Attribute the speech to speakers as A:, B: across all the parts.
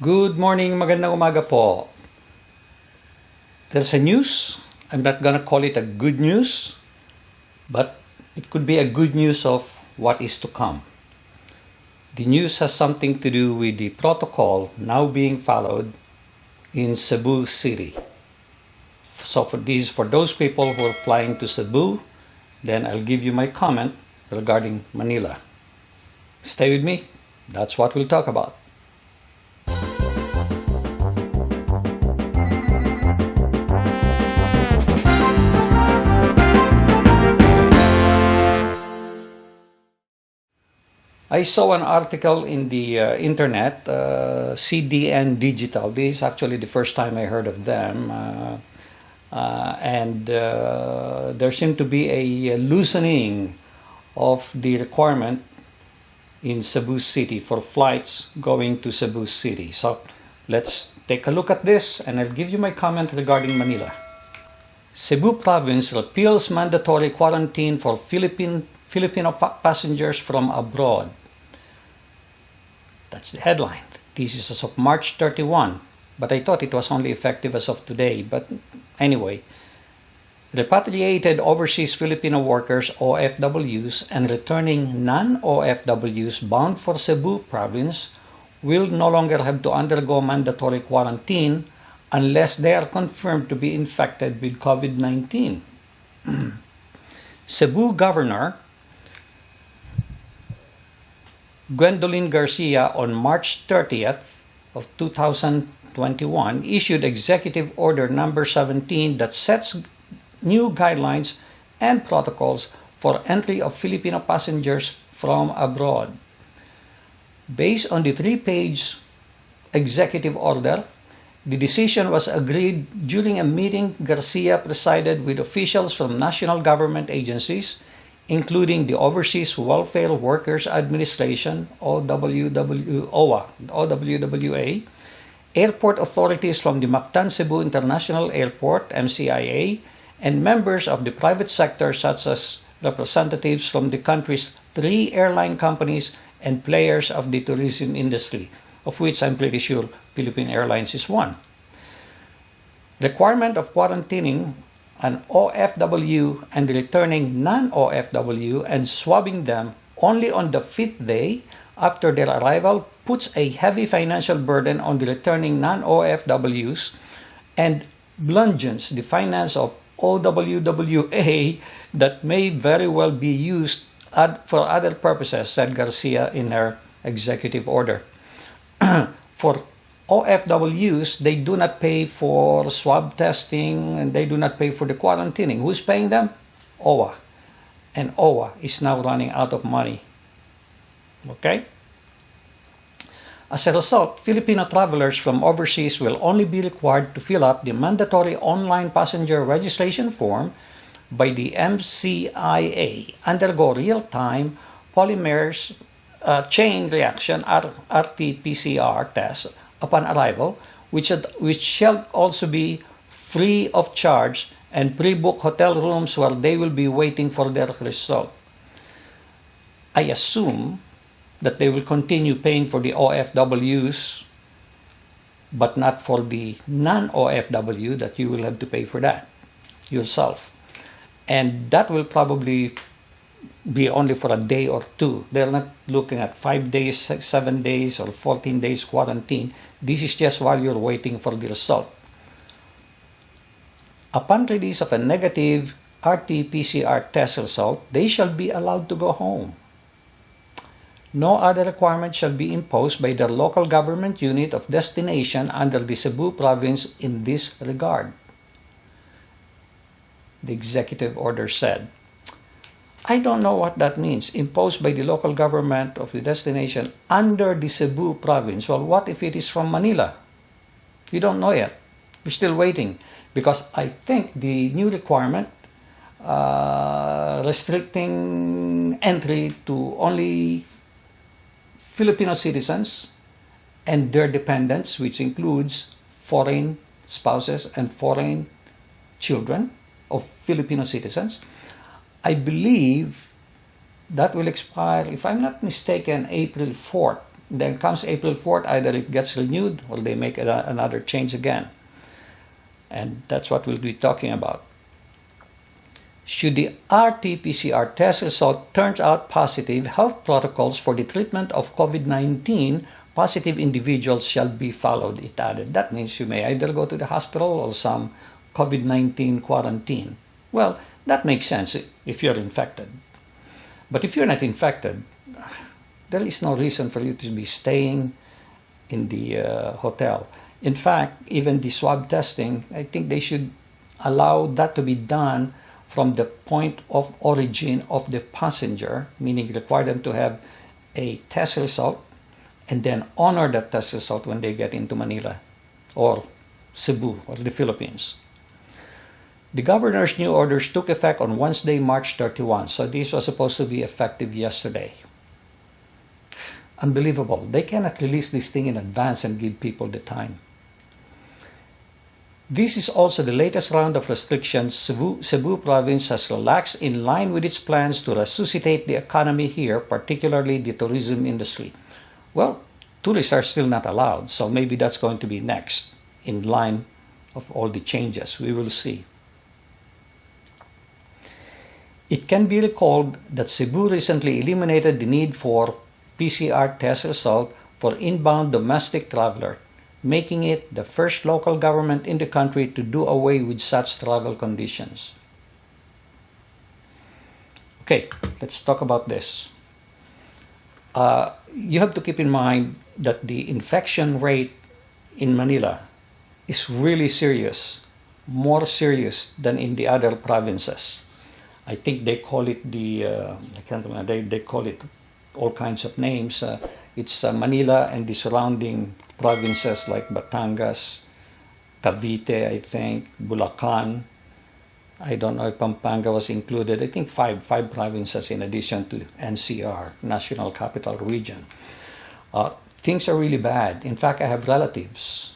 A: Good morning, magandang umaga po. There's a news. I'm not gonna call it a good news, but it could be a good news of what is to come. The news has something to do with the protocol now being followed in Cebu City. So for those people who are flying to Cebu, then I'll give you my comment regarding Manila. Stay with me. That's what we'll talk about. I saw an article in the internet, CDN Digital. This is actually the first time I heard of them. And there seemed to be a loosening of the requirement in Cebu City for flights going to Cebu City. So let's take a look at this and I'll give you my comment regarding Manila. Cebu Province repeals mandatory quarantine for Filipino passengers from abroad. That's the headline. This is as of March 31, but I thought it was only effective as of today. But anyway, repatriated overseas Filipino workers, OFWs, and returning non-OFWs bound for Cebu Province will no longer have to undergo mandatory quarantine unless they are confirmed to be infected with COVID-19. Cebu Governor Gwendolyn Garcia on March 30th of 2021 issued Executive Order number 17 that sets new guidelines and protocols for entry of Filipino passengers from abroad. Based on the 3-page executive order, the decision was agreed during a meeting Garcia presided with officials from national government agencies, including the Overseas Welfare Workers Administration, OWWA, airport authorities from the Mactan Cebu International Airport, MCIA, and members of the private sector such as representatives from the country's 3 airline companies and players of the tourism industry, of which I'm pretty sure Philippine Airlines is one. Requirement of quarantining an OFW and returning non-OFW and swabbing them only on the 5th day after their arrival puts a heavy financial burden on the returning non-OFWs and bludgeons the finance of OWWA that may very well be used for other purposes, said Garcia in her executive order. For OFWs, they do not pay for swab testing and they do not pay for the quarantining. Who's paying them? OWA. And OWA is now running out of money. Okay? As a result, Filipino travelers from overseas will only be required to fill up the mandatory online passenger registration form by the MCIA, undergo real-time polymerase chain reaction RT-PCR test upon arrival, which shall also be free of charge, and pre-book hotel rooms where they will be waiting for their result. I assume that they will continue paying for the OFWs, but not for the non-OFW, that you will have to pay for that yourself. And that will probably be only for a day or 2. They're not looking at 5 days, 7 days, or 14 days quarantine. This is just while you're waiting for the result. Upon release of a negative RT-PCR test result, they shall be allowed to go home. No other requirement shall be imposed by their local government unit of destination under the Cebu Province in this regard, the executive order said. I don't know what that means, imposed by the local government of the destination under the Cebu Province. Well, what if it is from Manila? We don't know yet. We're still waiting because I think the new requirement restricting entry to only Filipino citizens and their dependents, which includes foreign spouses and foreign children of Filipino citizens, I believe that will expire, if I'm not mistaken, April 4th then comes April 4th, either it gets renewed or they make another change again. And that's what we'll be talking about. Should the RT-PCR test result turns out positive, health protocols for the treatment of COVID-19 positive individuals shall be followed, it added. That means you may either go to the hospital or some COVID-19 quarantine. Well, that makes sense if you're infected. But if you're not infected, there is no reason for you to be staying in the hotel. In fact, even the swab testing, I think they should allow that to be done from the point of origin of the passenger, meaning require them to have a test result and then honor that test result when they get into Manila or Cebu or the Philippines. The governor's new orders took effect on Wednesday, March 31, so this was supposed to be effective yesterday. Unbelievable. They cannot release this thing in advance and give people the time. This is also the latest round of restrictions Cebu province has relaxed in line with its plans to resuscitate the economy here, particularly the tourism industry. Well, tourists are still not allowed, so maybe that's going to be next in line of all the changes. We will see. It can be recalled that Cebu recently eliminated the need for PCR test result for inbound domestic traveler, making it the first local government in the country to do away with such travel conditions. Okay, let's talk about this. You have to keep in mind that the infection rate in Manila is really serious, more serious than in the other provinces. I think they call it I can't remember, they call it all kinds of names. It's Manila and the surrounding provinces like Batangas, Cavite, I think, Bulacan. I don't know if Pampanga was included. I think five provinces in addition to NCR, National Capital Region. Things are really bad. In fact, I have relatives.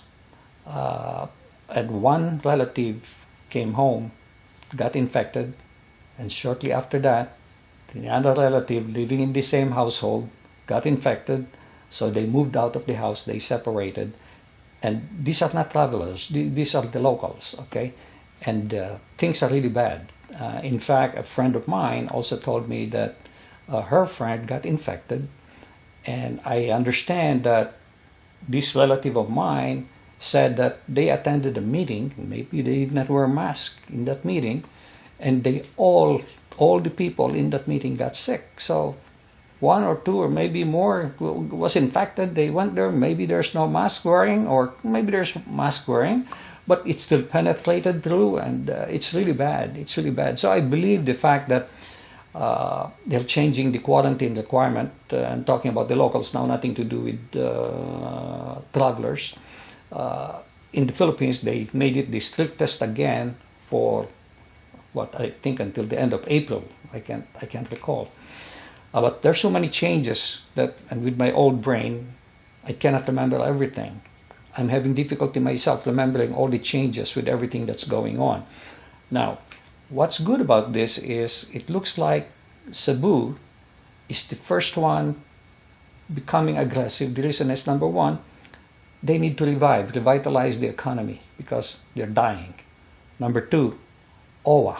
A: And one relative came home, got infected, and shortly after that, the other relative living in the same household got infected, so they moved out of the house, they separated. And these are not travelers, these are the locals, okay? And things are really bad. In fact, a friend of mine also told me that her friend got infected, and I understand that this relative of mine said that they attended a meeting, maybe they did not wear a mask in that meeting, and they all the people in that meeting got sick. So one or two or maybe more was infected. They went there. Maybe there's no mask wearing, or maybe there's mask wearing, but it still penetrated through, and it's really bad. It's really bad. So I believe the fact that they're changing the quarantine requirement, and talking about the locals now, nothing to do with travelers. In the Philippines, they made it the strictest again for I think until the end of April. I can't recall. But there's so many changes that, and with my old brain, I cannot remember everything. I'm having difficulty myself remembering all the changes with everything that's going on. Now, what's good about this is it looks like Cebu is the first one becoming aggressive. The reason is, number one, they need to revitalize the economy because they're dying. Number two, OWA,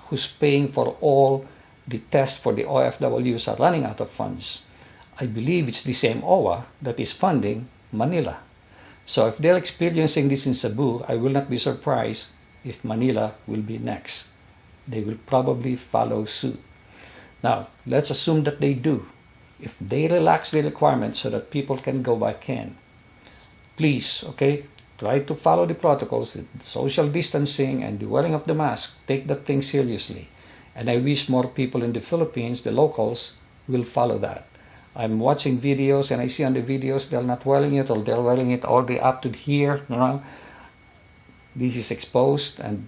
A: who's paying for all the tests for the OFWs, are running out of funds. I believe it's the same OWA that is funding Manila. So if they're experiencing this in Cebu, I will not be surprised if Manila will be next. They will probably follow suit. Now, let's assume that they do. If they relax the requirements so that people can go back in, please, okay, try to follow the protocols, the social distancing and the wearing of the mask. Take that thing seriously. And I wish more people in the Philippines, the locals, will follow that. I'm watching videos and I see on the videos they're not wearing it, or they're wearing it all the way up to here. This is exposed, and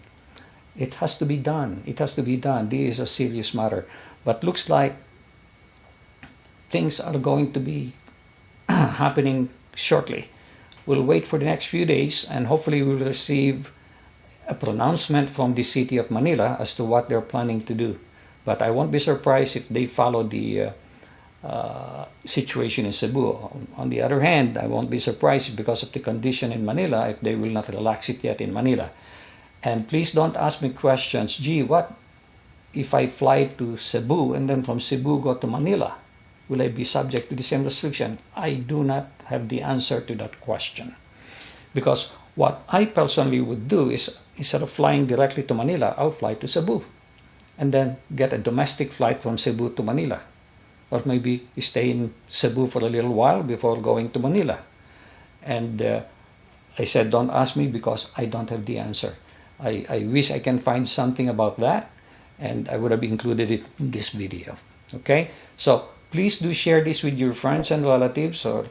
A: it has to be done. It has to be done. This is a serious matter. But looks like things are going to be happening shortly. We'll wait for the next few days, and hopefully we'll receive a pronouncement from the city of Manila as to what they're planning to do. But I won't be surprised if they follow the situation in Cebu. On the other hand, I won't be surprised because of the condition in Manila if they will not relax it yet in Manila. And please don't ask me questions, gee, what if I fly to Cebu and then from Cebu go to Manila? Will I be subject to the same restriction? I do not have the answer to that question. Because what I personally would do is, instead of flying directly to Manila, I'll fly to Cebu and then get a domestic flight from Cebu to Manila. Or maybe stay in Cebu for a little while before going to Manila. And I said, don't ask me because I don't have the answer. I wish I can find something about that, and I would have included it in this video. Okay? So please do share this with your friends and relatives or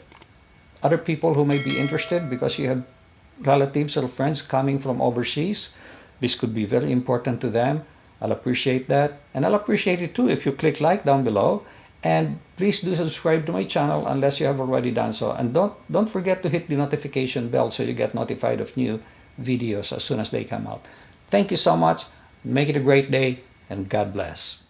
A: other people who may be interested, because you have relatives or friends coming from overseas. This could be very important to them. I'll appreciate that. And I'll appreciate it too if you click like down below. And please do subscribe to my channel unless you have already done so. And don't forget to hit the notification bell so you get notified of new videos as soon as they come out. Thank you so much. Make it a great day, and God bless.